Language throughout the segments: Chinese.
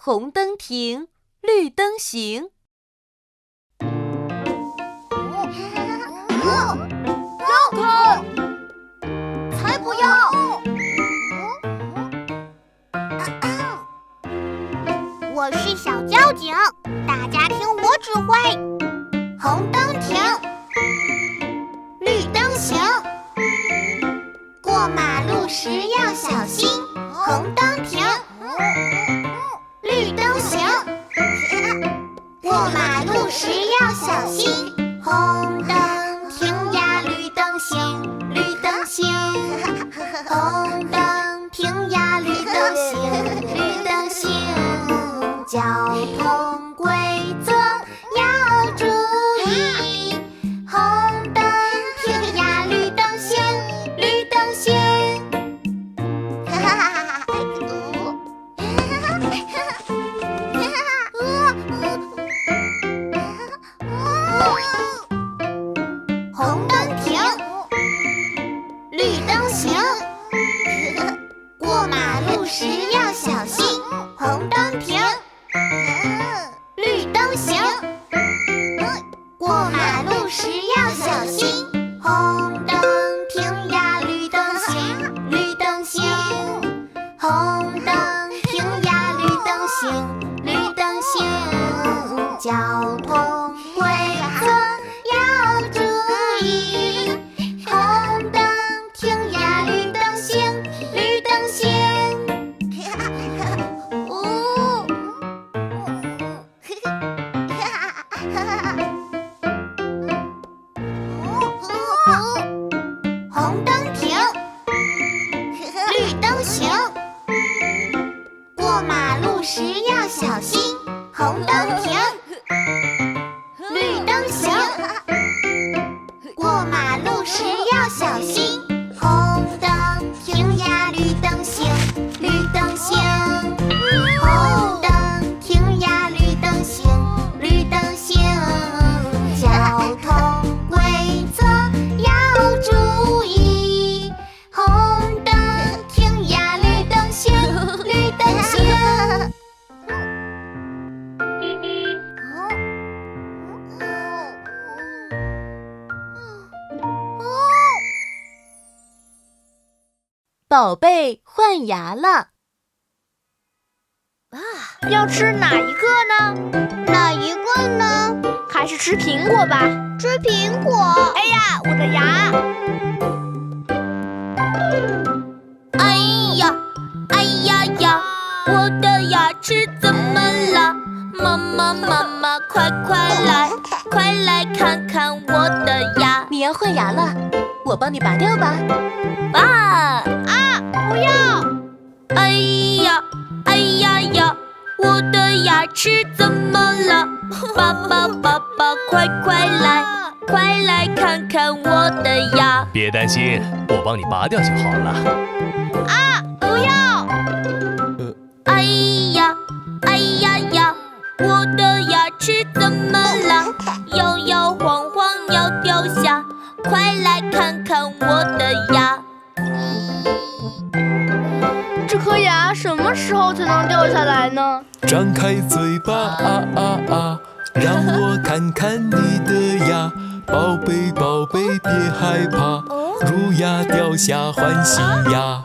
红灯停，绿灯行。让开！才不要！我是小交警，大家听我指挥。红灯停，绿灯行。过马路时要小心。红灯停，绿灯行。过马路时要小心。红灯停呀，绿灯行，绿灯行。红灯停呀，绿灯行，绿灯行。交通规则要注意。红灯停呀，绿灯行，绿灯行。红灯停，绿灯行。过马路时要小心。红灯停，绿灯行。过马路时要小心。红灯停呀，绿灯行，绿灯行。红灯停呀，绿灯行，绿灯行。交通规则要注意。红灯停呀，绿灯行，绿灯行。红灯停，绿灯行。过马路时要小心。红灯停，绿灯行。过马路时要小心。红灯停呀，绿灯行，绿灯行。红灯停呀，绿灯行，绿灯行。交通规则要注意。红灯停呀，绿灯行，绿灯行。宝贝换牙了。要吃哪一个呢？哪一个呢？还是吃苹果吧。吃苹果。哎呀，我的牙！哎呀，哎呀呀，我的牙齿怎么了？妈妈妈妈，快来看看我的牙！你要换牙了，我帮你拔掉吧。爸！不要！哎呀，哎呀呀，我的牙齿怎么了？爸爸，快来看看我的牙！别担心，我帮你拔掉就好了。不要！哎呀，哎呀呀，我的牙齿怎么了？摇晃要掉下，快来看看我的牙！这颗牙什么时候才能掉下来呢？张开嘴巴让我看看你的牙，宝贝别害怕，乳牙掉下欢喜呀！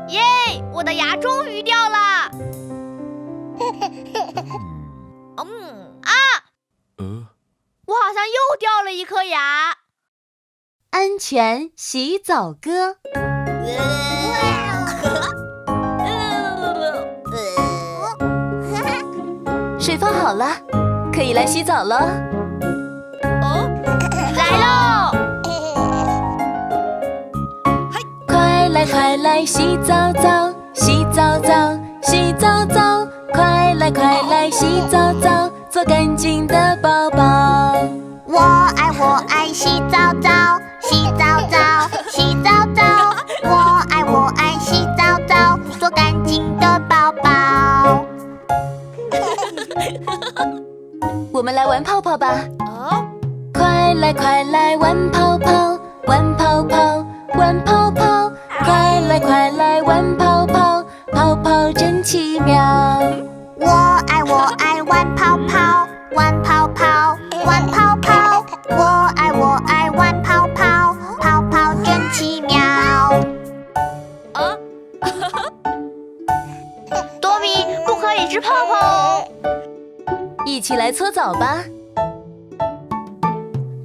耶，我的牙终于掉了！我好像又掉了一颗牙。安全洗澡歌。水放好了，可以来洗澡了。来喽！快来洗澡澡，洗澡澡，洗澡澡，快来洗澡澡，做干净的宝宝。我爱洗澡澡，洗澡澡，洗澡澡。我爱洗澡澡，做干净的宝宝。我们来玩泡泡吧。快来玩泡泡，玩泡泡，玩泡泡，快来玩泡泡。泡泡真奇妙。我爱玩泡泡，玩泡泡，玩泡泡。我爱玩泡泡，泡泡真奇妙。多比，不可以吃泡泡哦。一起来搓澡吧！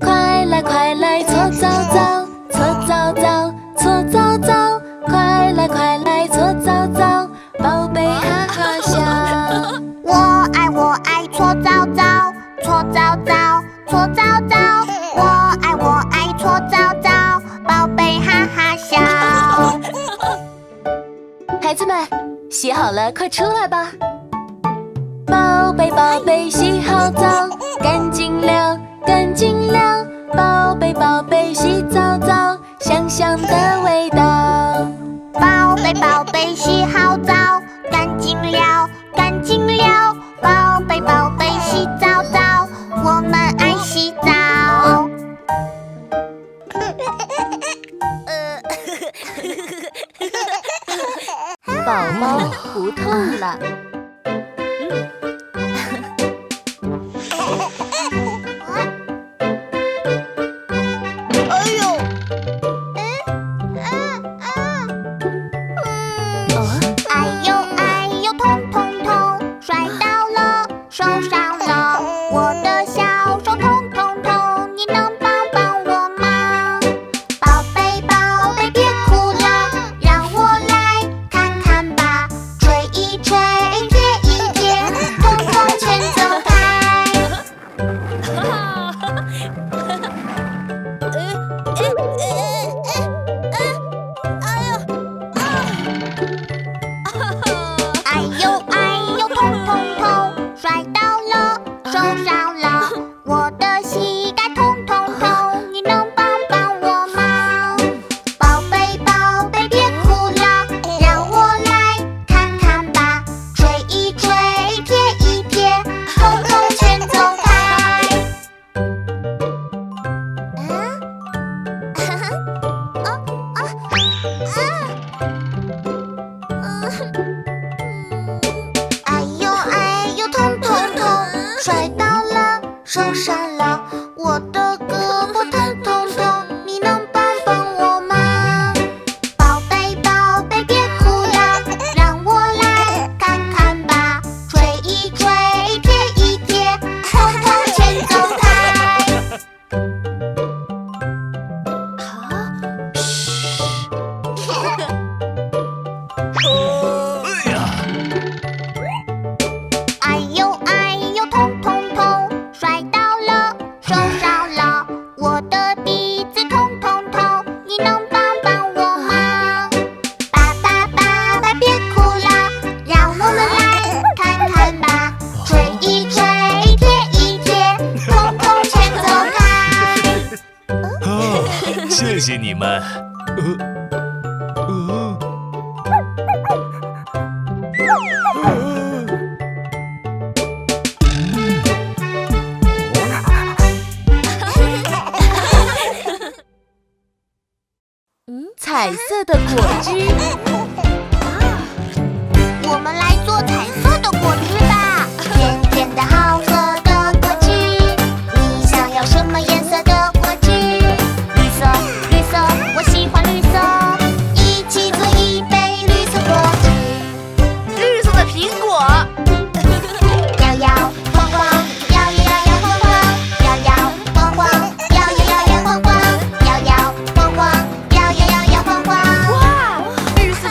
快来快来搓澡澡，搓澡澡，搓澡澡，快来快来搓澡澡，宝贝哈哈笑。我爱搓澡澡，搓澡澡，搓澡澡。我爱搓澡澡，宝贝哈哈笑。孩子们，洗好了，快出来吧！宝贝宝贝，洗好澡，干净了，干净了。宝贝宝贝，洗澡澡，香香的味道。宝贝宝贝，洗好澡，干净了，干净了。宝贝宝贝，洗澡澡，我们爱洗澡。宝宝不痛了。哎呦，痛痛痛，摔倒了，受伤了，我的小手痛痛痛，你能帮帮我吗？宝贝宝贝别哭了，让我来看看吧，吹一吹，贴一贴，痛痛全走开。哎呦，痛痛痛，摔倒了，受伤了，我的膝盖痛痛痛，你能帮帮我吗？宝贝宝贝别哭了，让我来看看吧，吹一吹，贴一贴，痛痛全走开。哎呦，痛痛痛，摔倒了，受伤了，我的胳膊痛痛痛，你能帮帮我吗？宝贝宝贝别哭了，让我来看看吧，吹一吹，贴一贴，痛痛全走开。哎呦，痛痛痛，摔倒了，受伤了，我的鼻子痛痛痛，你能帮帮我吗？爸爸爸爸别哭了，让我们来看看吧，吹一吹，贴一贴，痛痛全走开。谢谢你们。彩色的果汁，我们来做彩色的果汁吧，甜甜的好喝的果汁。你想要什么颜色的果汁？绿色，绿色，我喜欢绿色。一起做一杯绿色果汁。绿色的苹果。摇摇晃晃，摇摇摇摇晃晃，摇摇晃晃，摇摇摇摇晃晃，摇摇晃晃，摇摇摇摇晃晃。哇，绿色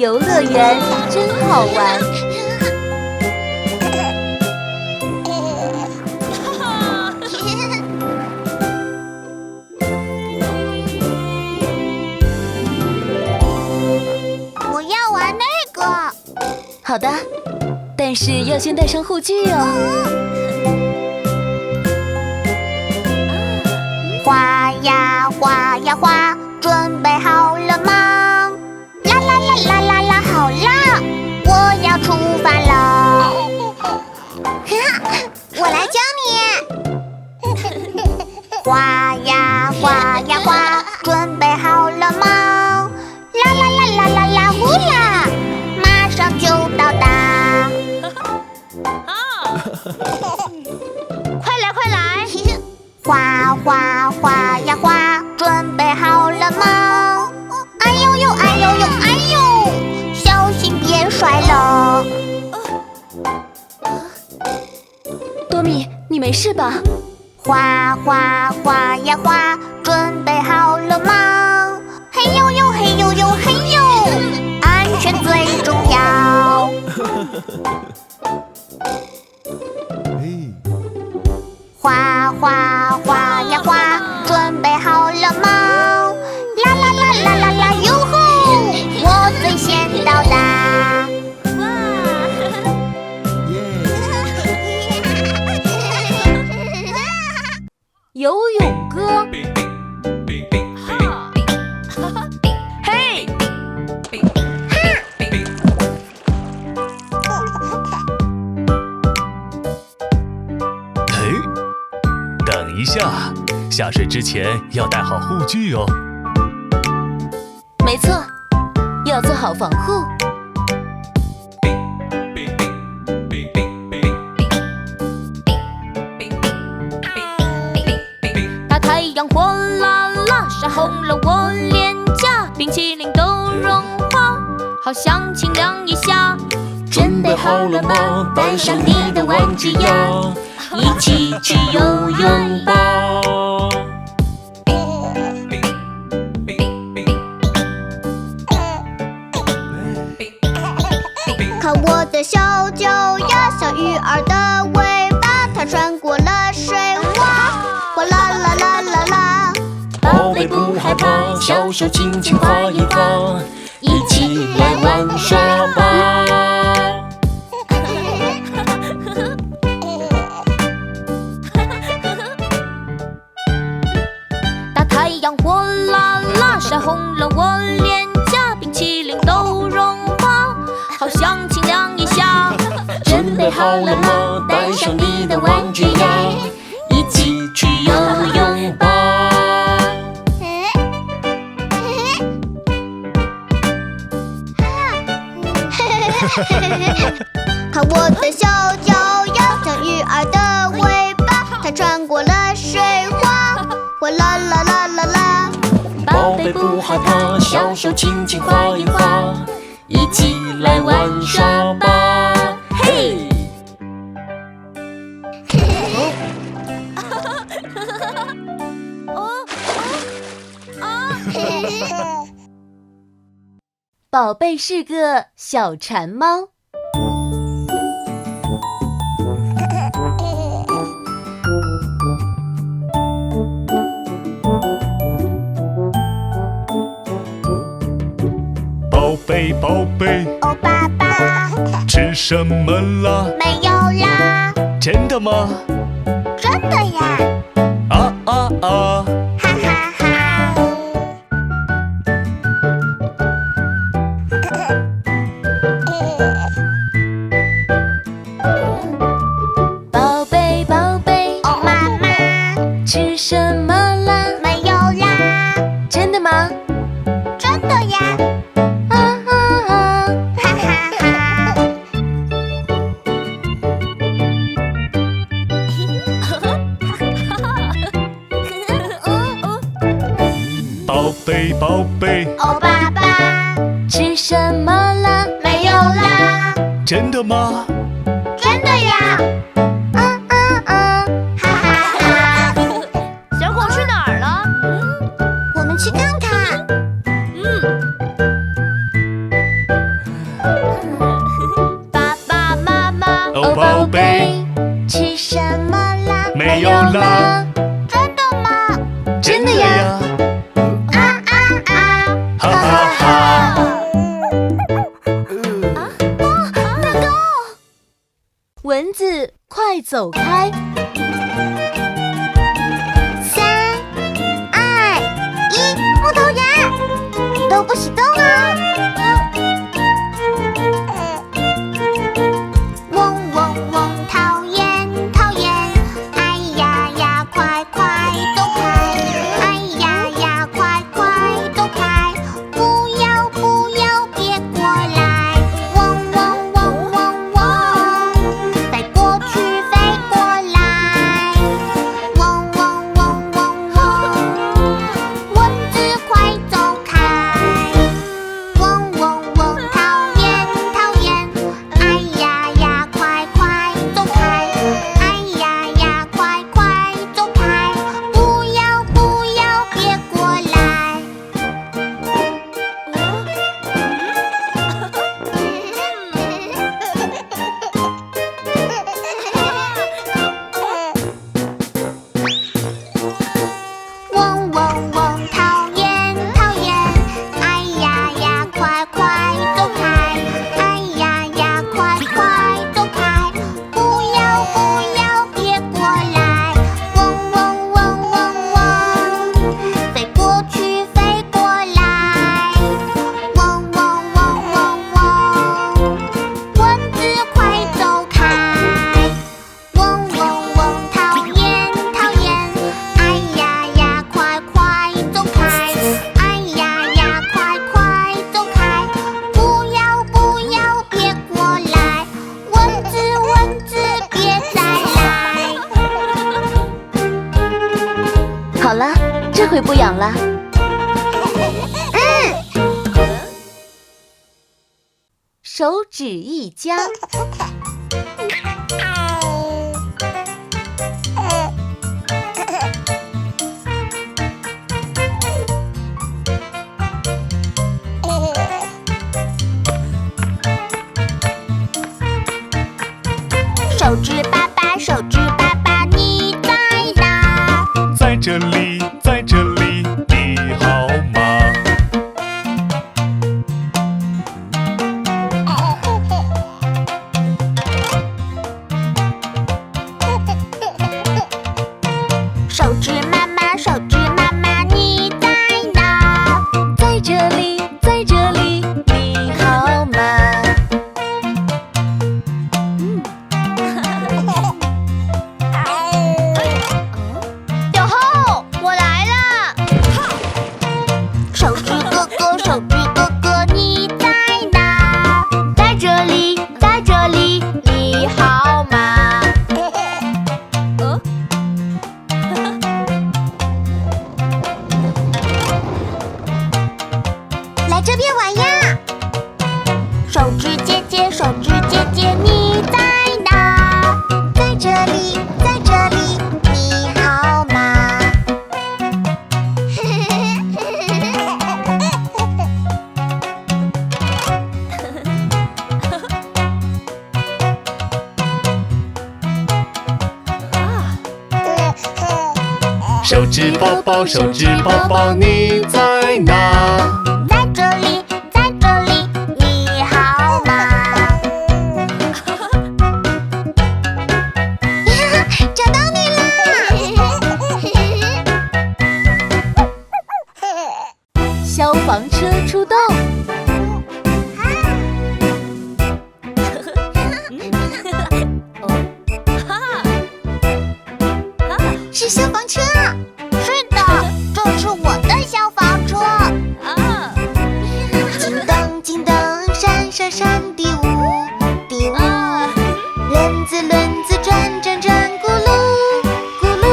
游乐园真好玩。我要玩那个。好的，但是要先带上护具哦。画呀画呀画，准备好了吗？啦啦啦啦啦啦，好啦，我要出发了。我来教你。画呀画呀画，准备好了吗？啦啦啦啦啦啦，呼啦，马上就到达。快来快来！画画画呀画，准备好了吗？哎呦呦哎呦呦哎呦，小心别摔了。多米，你没事吧？画画画呀画，准备好了吗？嘿呦呦嘿呦呦嘿呦，安全最重要。画画画呀画，准备好了吗？啦啦啦啦啦啦，哟吼！我最先到达。游泳歌。嘿，嘿，等一下，下水之前要带好护具哦。没错，要做好防护。大太阳火辣辣，晒红了我脸颊，冰淇淋都融化，好想清凉一下。准备好了吗？带上你的玩具呀，一起去游泳吧。看我的小脚呀，像鱼儿的尾巴，它穿过了水洼，哗啦啦啦啦啦。宝贝不害怕，小手轻轻划一划，一起来玩耍吧。大太阳火辣辣，晒红了我脸颊，冰淇淋都融化，好想清凉一下。准备好了吗？带上你的玩具呀，一起去游泳吧。看我的小脚呀，像鱼儿的尾巴，它穿过了水洼，哗啦啦啦啦啦。宝贝不害怕，小手轻轻划一划，一起来玩耍吧。嘿！宝贝是个小馋猫。宝贝宝贝，哦，爸爸，吃什么啦？没有啦，真的吗？真的呀，啊啊啊！哈哈哈。宝贝宝贝，哦，妈妈，吃什么啦？没有啦，真的吗？真的呀，啊啊啊！哈哈哈。宝贝宝贝，哦，爸爸，吃什么啦？没有啦，真的吗？真的呀，啊啊啊！哈哈哈。小狗去哪儿了？我们去看看。走开。3、2、1，木头人，都不许动啊！嗡嗡嗡，讨厌讨厌，哎呀呀，快快走开！哎呀呀，快快走开！不要不要，别过来！嗡嗡嗡嗡嗡，飞过去飞过来！嗡嗡嗡嗡嗡，蚊子快走开！嗡嗡嗡，讨厌讨厌，哎呀呀，快快走开！哎呀呀，快快走开！不要不要，别过来！嗡嗡嗡，讨厌讨厌，哎呀呀，快快走开！哎呀呀，快快走开！不要不要，别过来！嗡嗡嗡嗡嗡，飞过去飞过来！嗡嗡嗡嗡嗡，蚊子快走开！嗡嗡嗡，讨厌讨厌，哎呀呀，快快走开！哎呀呀，快快走开！不要不要，别过来！蚊子蚊子，别再来！好了，这回不痒了。手指一家，手指爸爸，手指爸爸，你在哪？在这里，在这里，你好吗？手指妈妈，手指妈妈，你在哪？在这里，在这里，你好吗？哟吼，我来了！手指哥哥，手指哥哥，你在哪？在这里，在这里，你好吗？来这边玩呀！手指姐姐，手指姐姐，你在哪？在这里，在这里，你好吗？手指宝宝，手指宝宝，你在哪？在这里，在这里，你好吗？找到你啦！消防车出动，是消防车啊！是的，这是我的消防车。金灯金灯闪闪闪的舞的舞，轮子轮子转转转，咕噜咕噜，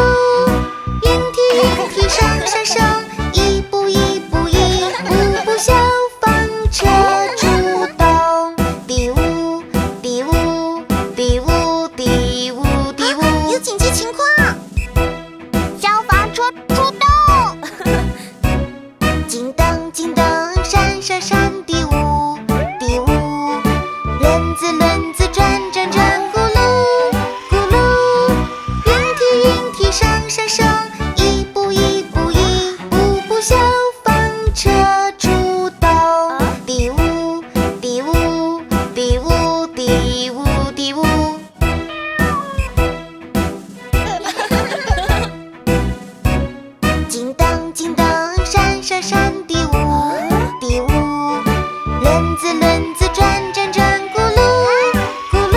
云梯云梯上上上，一步一步一步步消闪闪的舞的舞，轮子轮子转转转，咕噜咕噜，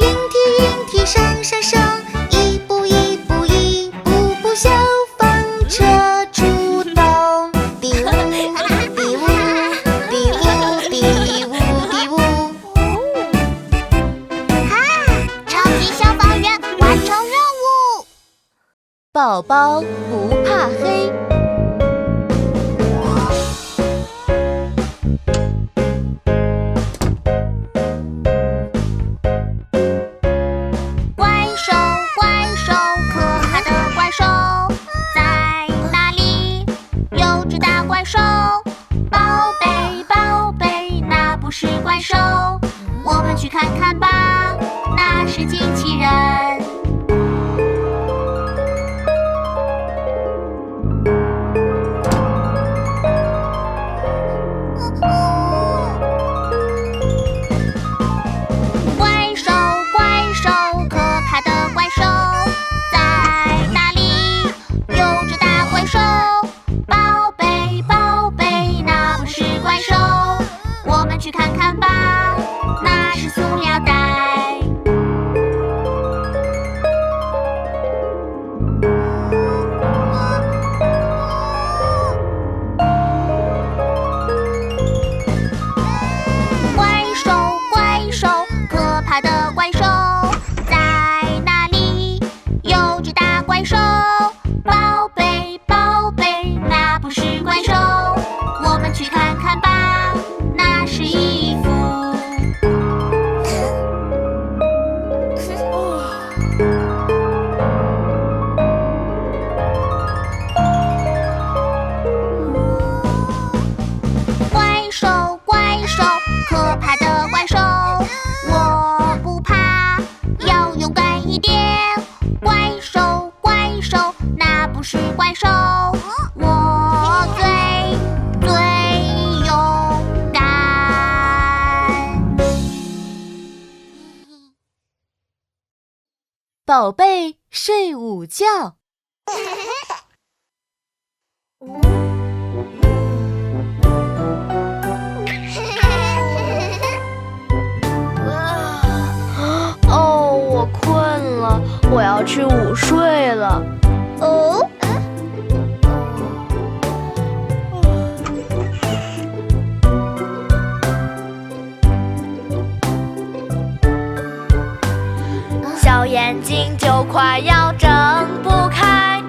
云梯云梯上上上，一步一步一步步，小风车出动，的舞的舞的舞的舞的舞。哈！超级消防员完成任务。宝宝不怕黑。怪兽怪兽，可怕的怪兽在哪里？有只大怪兽，宝贝宝贝，那不是怪兽，我们去看看吧，那是机器人。怪兽怪兽，可怕的怪兽在哪里？有只大怪兽，宝贝宝贝，那不是怪兽，我们去看看吧，那是塑料袋。怪兽怪兽，可怕的怪兽在哪里？有只大怪兽，宝贝宝贝，那不是怪兽，我们去看看吧，那是衣服。怪兽怪兽，可怕的怪兽，我不怕，要勇敢一点。怪兽怪兽，那不是怪兽，我最勇敢。宝贝睡午觉。哦，我困了，我要去午睡了。哦，小眼睛就快要睁不开，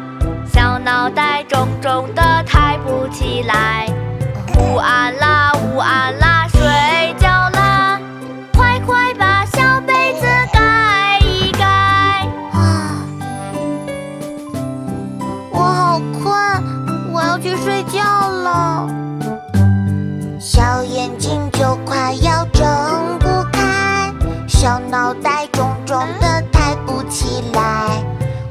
小脑袋重重的抬不起来。午安啦，午安啦，睡觉啦，快快把小被子盖一盖。我好困，我要去睡觉了。小眼睛就快要睁不开，小脑袋重重的抬不起来。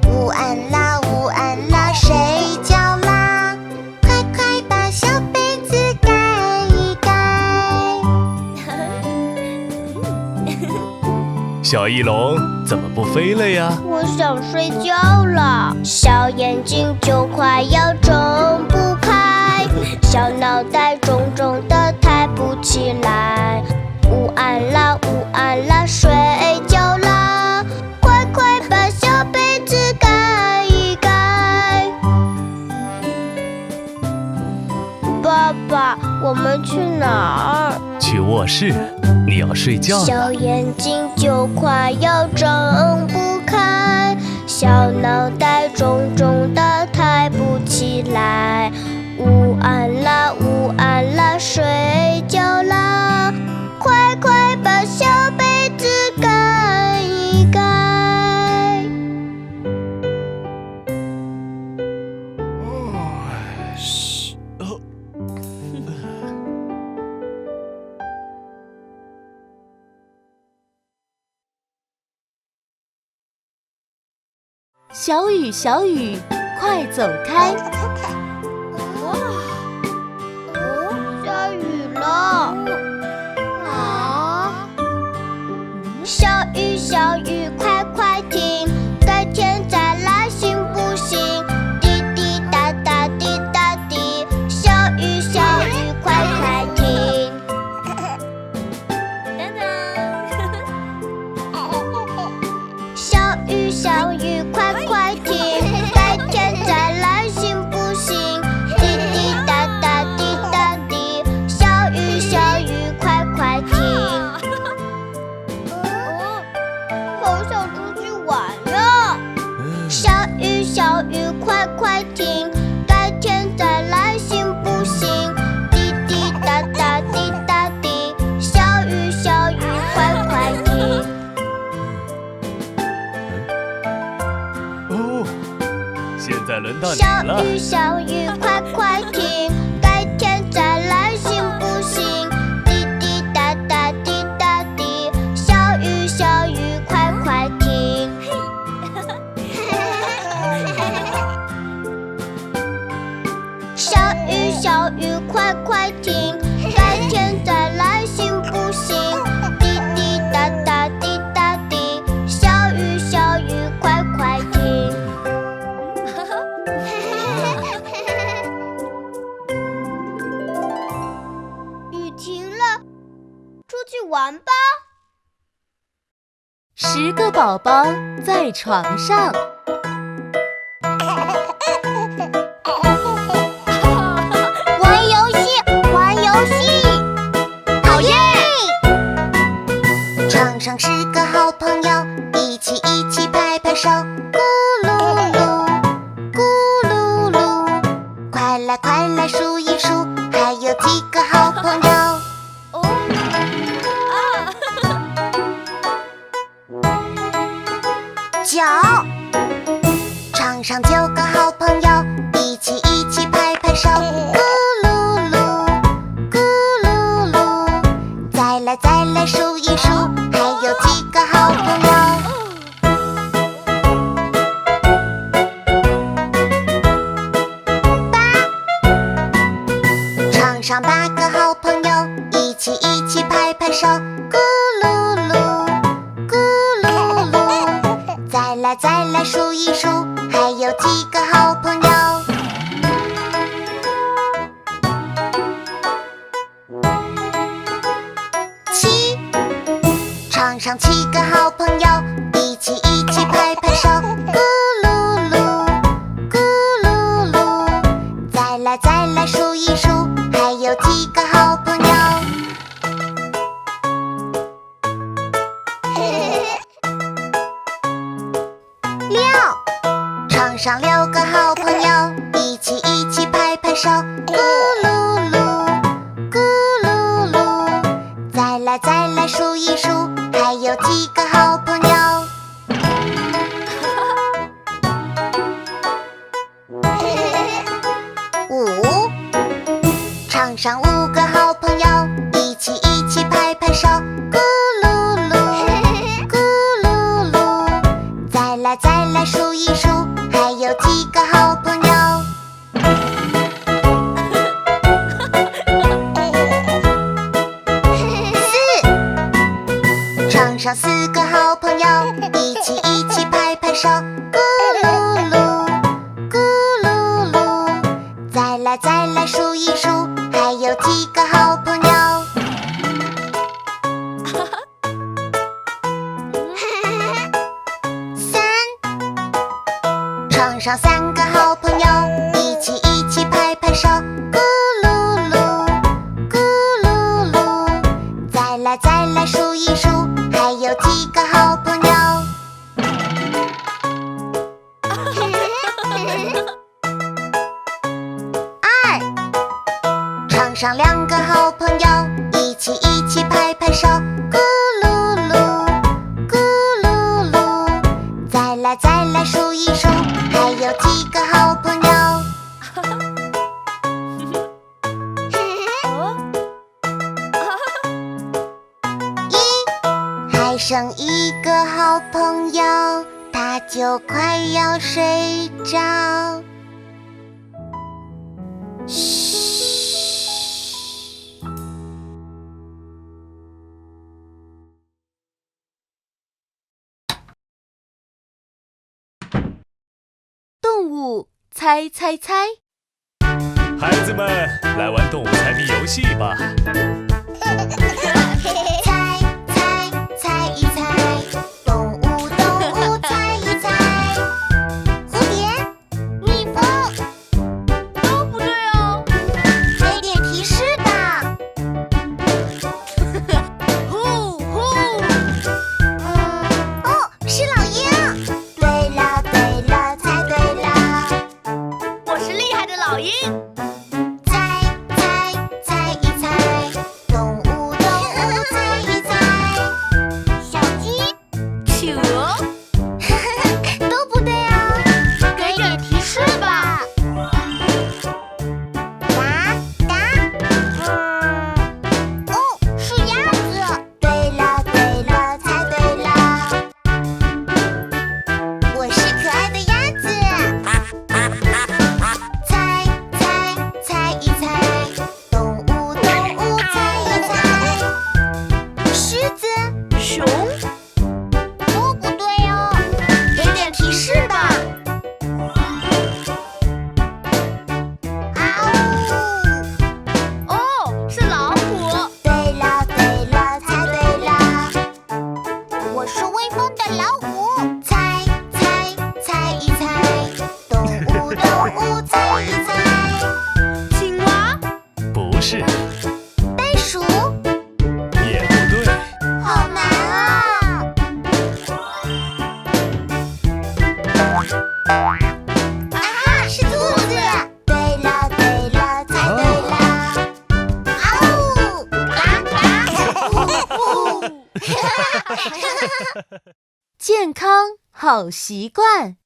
午安啦，午安啦，睡觉啦，快快把小被子盖一盖。小翼龙怎么不飞了呀？我想睡觉了，小眼睛就快要睁不开，小脑袋重重的抬不起来。午安啦，午安啦，睡觉啦，快快把小被子盖一盖。爸爸，我们去哪儿？去卧室，你要睡觉了。小眼睛就快要睁不开，小脑袋重重的抬不起来。午安啦，午安啦，睡觉啦，快快把小被子盖一盖。嘘，小雨小雨，快走开！下雨了！啊！小雨小雨，快快停，改天再来行不行？滴滴答答滴答滴，到你小了。雨小雨快快停，改天再来行不行？滴滴答答滴答滴，小雨小雨快快停。小雨小雨快快停，改天再来行不行？滴滴答答滴答滴，小雨小雨快快停。雨停了，出去玩吧。10个宝宝在床上，玩游戏，玩游戏，好耶！床上10个好朋友，一起拍拍手，咕噜噜，咕噜噜，快来数一数，还有几个好朋友？9，床上9个好朋友，一起拍拍手，咕噜噜，咕噜噜，再来数一数，还有几个好朋友？8，床上8个好朋友，一起拍拍手，咕噜噜，咕噜噜，再来数一数，还有几个好朋友？7，床上7个好朋友，一起拍拍手，咕噜噜，咕噜噜，再来数一数，还有几个好朋友？6，床上6个好朋友，一起拍拍手，咕噜噜，咕噜噜，再来数一数，还有几个好朋友？5，床上5个好朋友，一起拍拍手，咕噜噜，咕噜噜，再来数一数，还有几个好朋友？4，床上4个好朋友，一起拍拍手，咕噜噜，咕噜噜，再来数一数，还有几个好朋友？3，床上3个好朋友，一起拍拍手，咕噜噜，咕噜噜，再来数一数，还有几个好朋友？2，床上2个好朋友，一起拍拍手，咕噜噜，咕噜噜，再来数一数，还有几个好朋友？1，还剩1个好朋友，他就快要睡着。动物猜猜猜，孩子们，来玩动物猜谜游戏吧。猜猜一猜，动物猜一猜，蝴蝶、蜜蜂都不对哦。给点提示吧。呼呼，哦，是老鹰。对了，猜对了。我是厉害的老鹰。猜一猜，动物猜一猜，小鸡企鹅都不对啊，给点提示吧。是，袋鼠，也不对。好难啊！啊哈，是兔子！对了对了，猜对了！啊呜，嘎嘎，呜呜。健康好习惯。